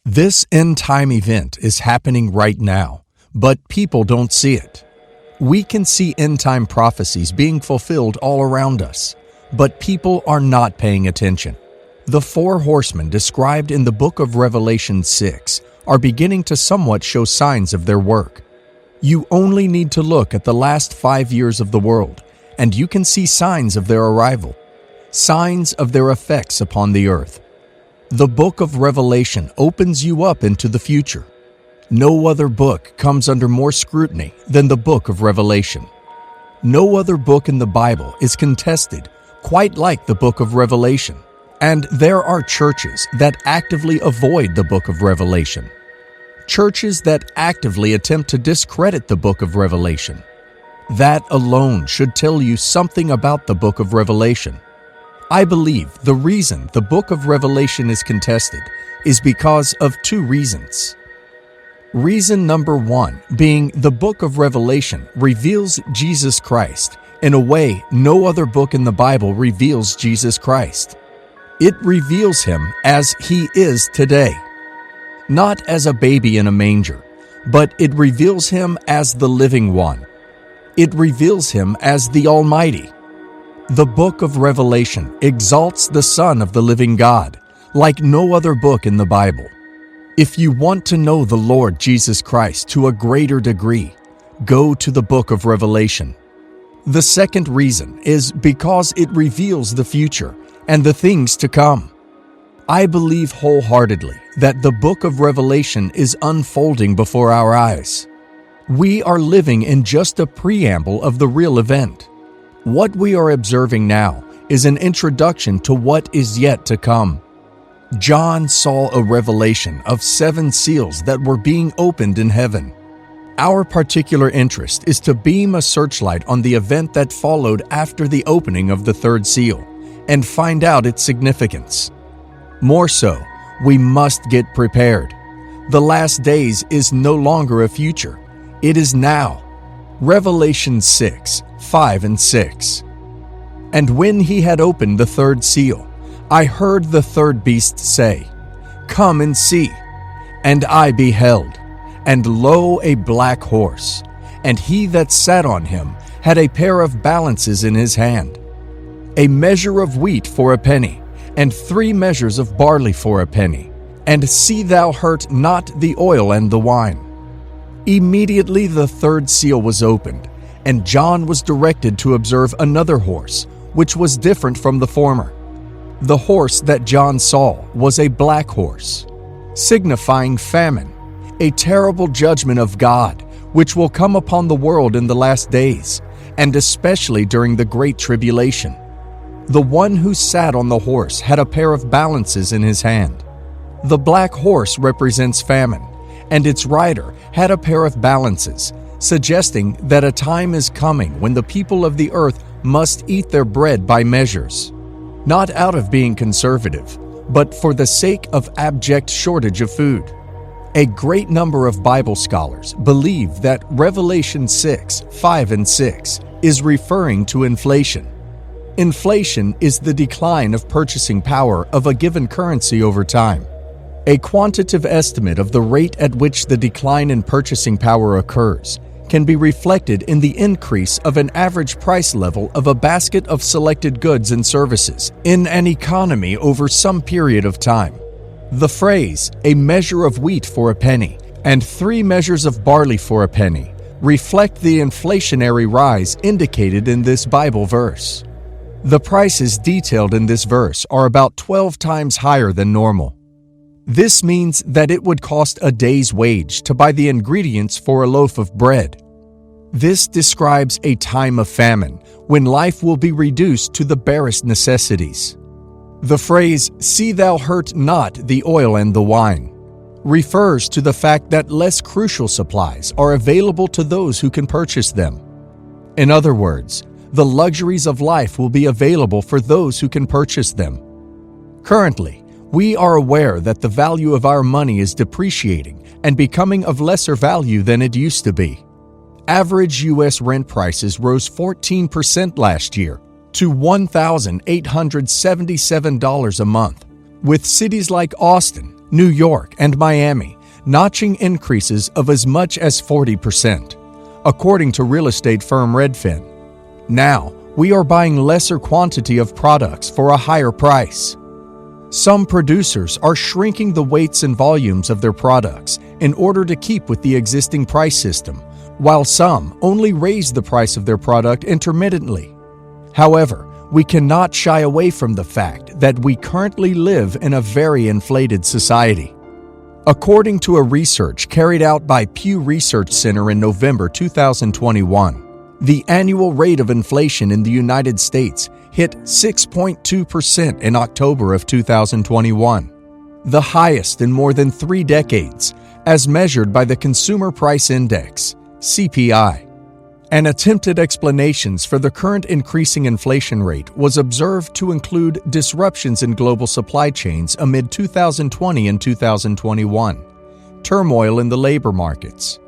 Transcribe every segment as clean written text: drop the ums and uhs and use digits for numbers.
This end-time event is happening right now, but people don't see it. We can see end-time prophecies being fulfilled all around us, but people are not paying attention. The four horsemen described in the book of Revelation 6 are beginning to somewhat show signs of their work. You only need to look at the last 5 years of the world, and you can see signs of their arrival, signs of their effects upon the earth. The book of Revelation opens you up into the future. No other book comes under more scrutiny than the book of Revelation. No other book in the Bible is contested quite like the book of Revelation, and there are churches that actively avoid the book of Revelation. Churches that actively attempt to discredit the book of Revelation. That alone should tell you something about the book of Revelation. I believe the reason the book of Revelation is contested is because of two reasons. Reason number one being the book of Revelation reveals Jesus Christ in a way no other book in the Bible reveals Jesus Christ. It reveals him as he is today. Not as a baby in a manger, but it reveals him as the living one. It reveals him as the Almighty. The book of Revelation exalts the Son of the living God, like no other book in the Bible. If you want to know the Lord Jesus Christ to a greater degree, go to the book of Revelation. The second reason is because it reveals the future and the things to come. I believe wholeheartedly that the book of Revelation is unfolding before our eyes. We are living in just a preamble of the real event. What we are observing now is an introduction to what is yet to come. John saw a revelation of 7 seals that were being opened in heaven. Our particular interest is to beam a searchlight on the event that followed after the opening of the 3rd seal and find out its significance. More so, we must get prepared. The last days is no longer a future. It is now. Revelation 6, 5 and 6. And when he had opened the 3rd seal, I heard the 3rd beast say, "Come and see." And I beheld, and lo, a black horse, and he that sat on him had a pair of balances in his hand, a measure of wheat for a penny, and 3 measures of barley for a penny. And see thou hurt not the oil and the wine. Immediately the 3rd seal was opened, and John was directed to observe another horse, which was different from the former. The horse that John saw was a black horse, signifying famine, a terrible judgment of God, which will come upon the world in the last days, and especially during the Great Tribulation. The one who sat on the horse had a pair of balances in his hand. The black horse represents famine, and its rider had a pair of balances, suggesting that a time is coming when the people of the earth must eat their bread by measures, not out of being conservative, but for the sake of abject shortage of food. A great number of Bible scholars believe that Revelation 6, 5 and 6 is referring to inflation. Inflation is the decline of purchasing power of a given currency over time. A quantitative estimate of the rate at which the decline in purchasing power occurs can be reflected in the increase of an average price level of a basket of selected goods and services in an economy over some period of time. The phrase, "a measure of wheat for a penny" and 3 measures of barley for a penny, reflect the inflationary rise indicated in this Bible verse. The prices detailed in this verse are about 12 times higher than normal. This means that it would cost a day's wage to buy the ingredients for a loaf of bread. This describes a time of famine when life will be reduced to the barest necessities. The phrase, "See thou hurt not the oil and the wine," refers to the fact that less crucial supplies are available to those who can purchase them. In other words, the luxuries of life will be available for those who can purchase them. Currently, we are aware that the value of our money is depreciating and becoming of lesser value than it used to be. Average U.S. rent prices rose 14% last year to $1,877 a month, with cities like Austin New York and Miami notching increases of as much as 40%, according to real estate firm Redfin. Now, we are buying lesser quantity of products for a higher price. Some producers are shrinking the weights and volumes of their products in order to keep with the existing price system, while some only raise the price of their product intermittently. However, we cannot shy away from the fact that we currently live in a very inflated society. According to a research carried out by Pew Research Center in November 2021, the annual rate of inflation in the United States hit 6.2% in October of 2021, the highest in more than 3 decades, as measured by the Consumer Price Index, CPI. An attempted explanations for the current increasing inflation rate was observed to include disruptions in global supply chains amid 2020 and 2021, turmoil in the labor markets.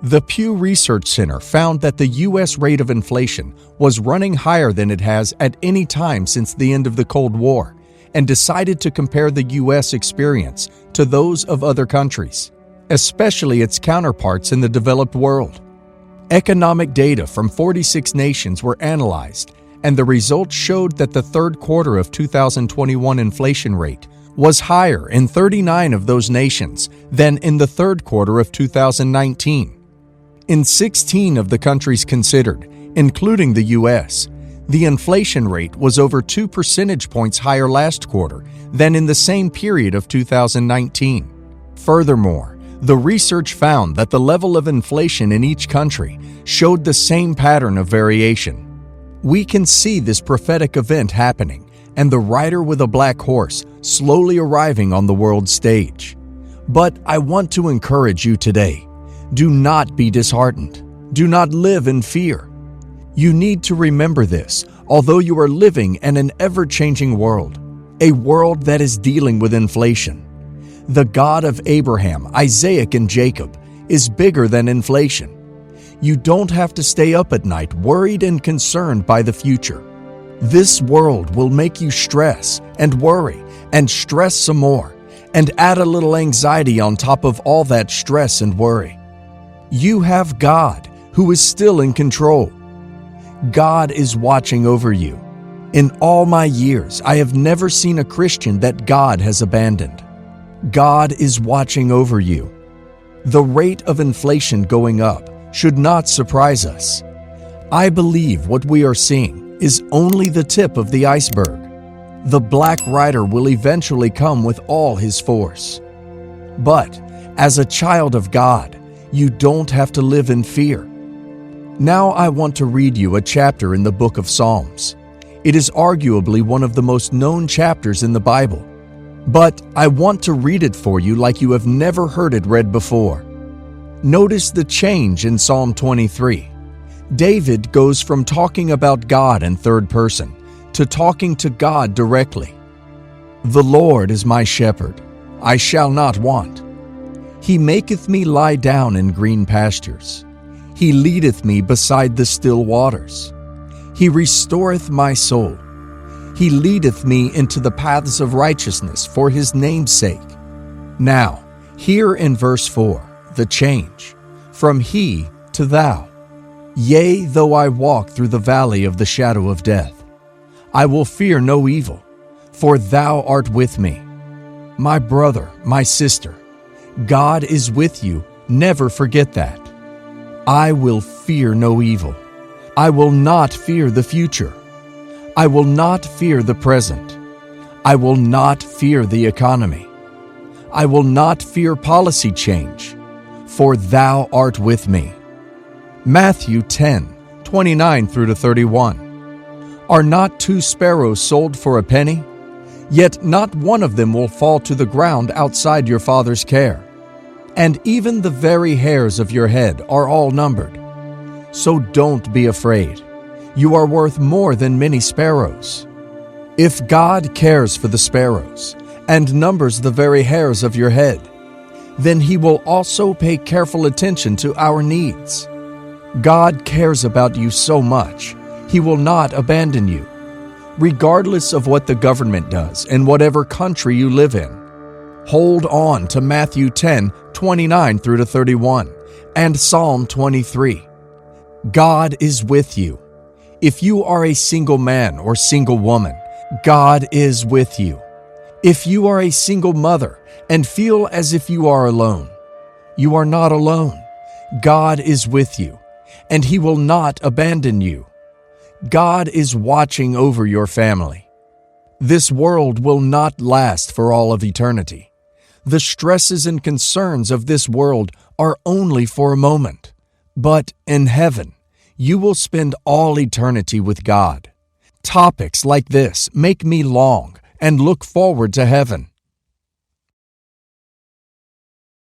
The Pew Research Center found that the U.S. rate of inflation was running higher than it has at any time since the end of the Cold War, and decided to compare the U.S. experience to those of other countries, especially its counterparts in the developed world. Economic data from 46 nations were analyzed, and the results showed that the third quarter of 2021 inflation rate was higher in 39 of those nations than in the third quarter of 2019. In 16 of the countries considered, including the U.S., the inflation rate was over 2 percentage points higher last quarter than in the same period of 2019. Furthermore, the research found that the level of inflation in each country showed the same pattern of variation. We can see this prophetic event happening and the rider with a black horse slowly arriving on the world stage. But I want to encourage you today. Do not be disheartened. Do not live in fear. You need to remember this, although you are living in an ever-changing world, a world that is dealing with inflation. The God of Abraham, Isaac, and Jacob is bigger than inflation. You don't have to stay up at night worried and concerned by the future. This world will make you stress and worry and stress some more, and add a little anxiety on top of all that stress and worry. You have God, who is still in control. God is watching over you. In all my years, I have never seen a Christian that God has abandoned. God is watching over you. The rate of inflation going up should not surprise us. I believe what we are seeing is only the tip of the iceberg. The Black Rider will eventually come with all his force. But as a child of God, you don't have to live in fear. Now I want to read you a chapter in the book of Psalms. It is arguably one of the most known chapters in the Bible, but I want to read it for you like you have never heard it read before. Notice the change in Psalm 23. David goes from talking about God in third person to talking to God directly. The Lord is my shepherd, I shall not want. He maketh me lie down in green pastures. He leadeth me beside the still waters. He restoreth my soul. He leadeth me into the paths of righteousness for his name's sake. Now, here in verse 4, the change, from he to thou. Yea, though I walk through the valley of the shadow of death, I will fear no evil, for thou art with me. My brother, my sister, God is with you, never forget that. I will fear no evil. I will not fear the future. I will not fear the present. I will not fear the economy. I will not fear policy change, for thou art with me. Matthew 10:29 through to 31. Are not 2 sparrows sold for a penny? Yet not one of them will fall to the ground outside your Father's care. And even the very hairs of your head are all numbered. So don't be afraid. You are worth more than many sparrows. If God cares for the sparrows and numbers the very hairs of your head, then He will also pay careful attention to our needs. God cares about you so much, He will not abandon you, regardless of what the government does in whatever country you live in. Hold on to Matthew 10:29 through to 31, and Psalm 23. God is with you. If you are a single man or single woman, God is with you. If you are a single mother and feel as if you are alone, you are not alone. God is with you, and He will not abandon you. God is watching over your family. This world will not last for all of eternity. The stresses and concerns of this world are only for a moment. But in heaven, you will spend all eternity with God. Topics like this make me long and look forward to heaven.